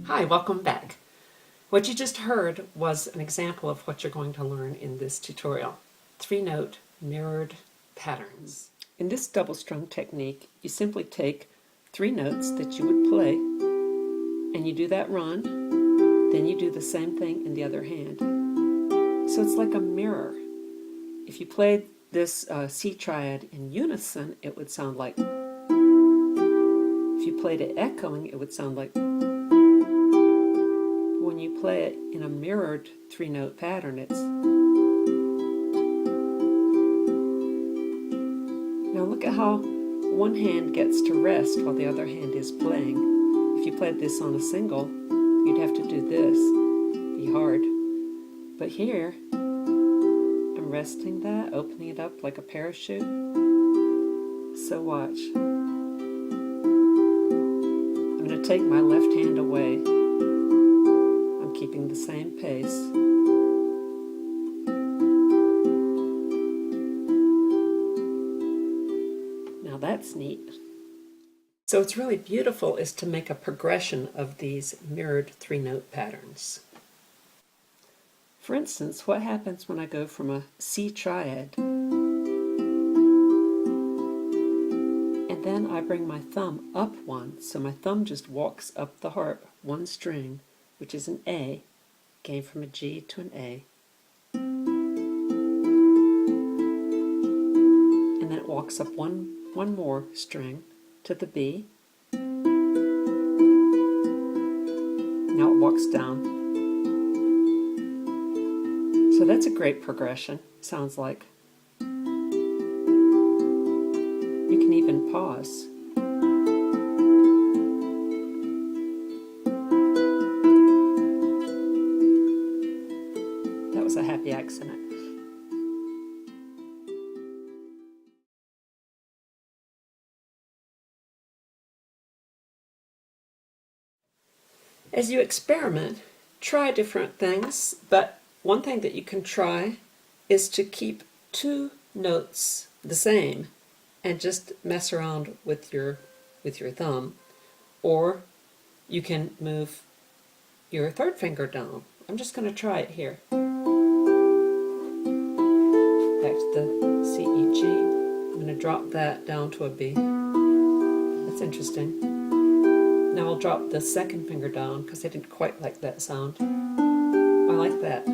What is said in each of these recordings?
Hi, welcome back. What you just heard was an example of what you're going to learn in this tutorial. 3-note mirrored patterns. In this double strum technique, you simply take 3 notes that you would play, and you do that run, then you do the same thing in the other hand. So it's like a mirror. If you played this C triad in unison, it would sound like. If you played it echoing, it would sound like. When you play it in a mirrored 3-note pattern, it's. Now look at how one hand gets to rest while the other hand is playing. If you played this on a single, you'd have to do this, be hard. But here, I'm resting that, opening it up like a parachute. So watch. I'm going to take my left hand away. I'm keeping the same pace. Now that's neat. So what's really beautiful is to make a progression of these mirrored 3-note patterns. For instance, what happens when I go from a C triad and then I bring my thumb up one, so my thumb just walks up the harp one string, which is an A, came from a G to an A, and then it walks up one more string to the B. Now it walks down. So that's a great progression, sounds like. You can even pause. That was a happy accident. As you experiment, try different things, but one thing that you can try is to keep 2 notes the same and just mess around with your thumb, or you can move your 3rd finger down. I'm just going to try it here. Back to the C, E, G. I'm going to drop that down to a B. That's interesting. Now I'll drop the 2nd finger down because I didn't quite like that sound. I like that.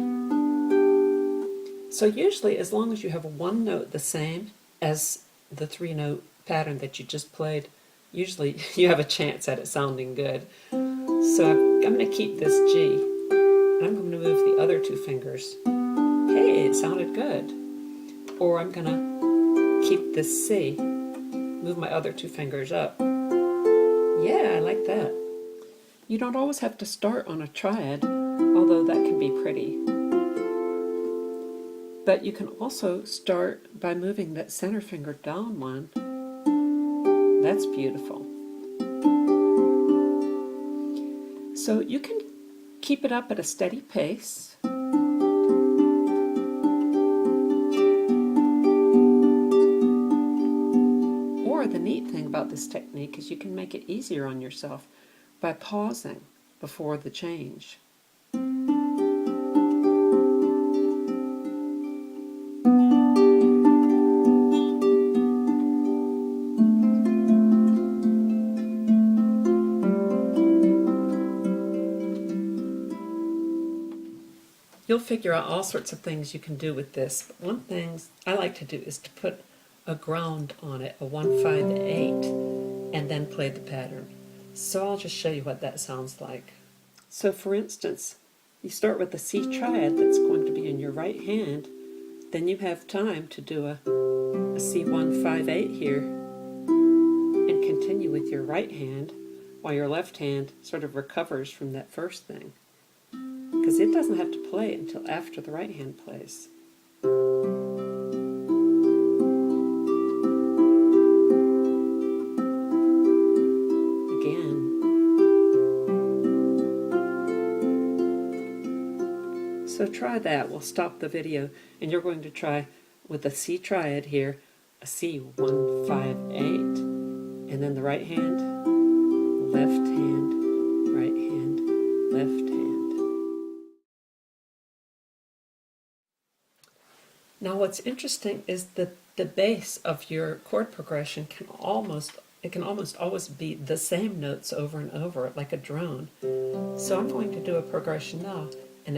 So usually, as long as you have one note the same as the 3-note pattern that you just played, usually you have a chance at it sounding good. So I'm going to keep this G, and I'm going to move the other 2 fingers. Hey, it sounded good. Or I'm going to keep this C, move my other 2 fingers up. Yeah, I like that. You don't always have to start on a triad, although that can be pretty. But you can also start by moving that center finger down one. That's beautiful. So you can keep it up at a steady pace. Or the neat thing about this technique is you can make it easier on yourself by pausing before the change. You'll figure out all sorts of things you can do with this, but one thing I like to do is to put a ground on it, a 1-5-8, and then play the pattern. So I'll just show you what that sounds like. So for instance, you start with the C triad that's going to be in your right hand, then you have time to do a C1-5-8 here, and continue with your right hand while your left hand sort of recovers from that first thing. Because it doesn't have to play until after the right hand plays. Again. So try that. We'll stop the video, and you're going to try with a C triad here, a C1-5-8, and then the right hand, left hand, right hand, Now what's interesting is that the base of your chord progression can almost always be the same notes over and over, like a drone. So I'm going to do a progression now, and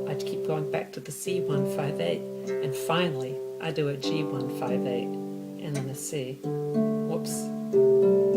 I keep going back to the C158, and finally I do a G158, and then a C. Whoops.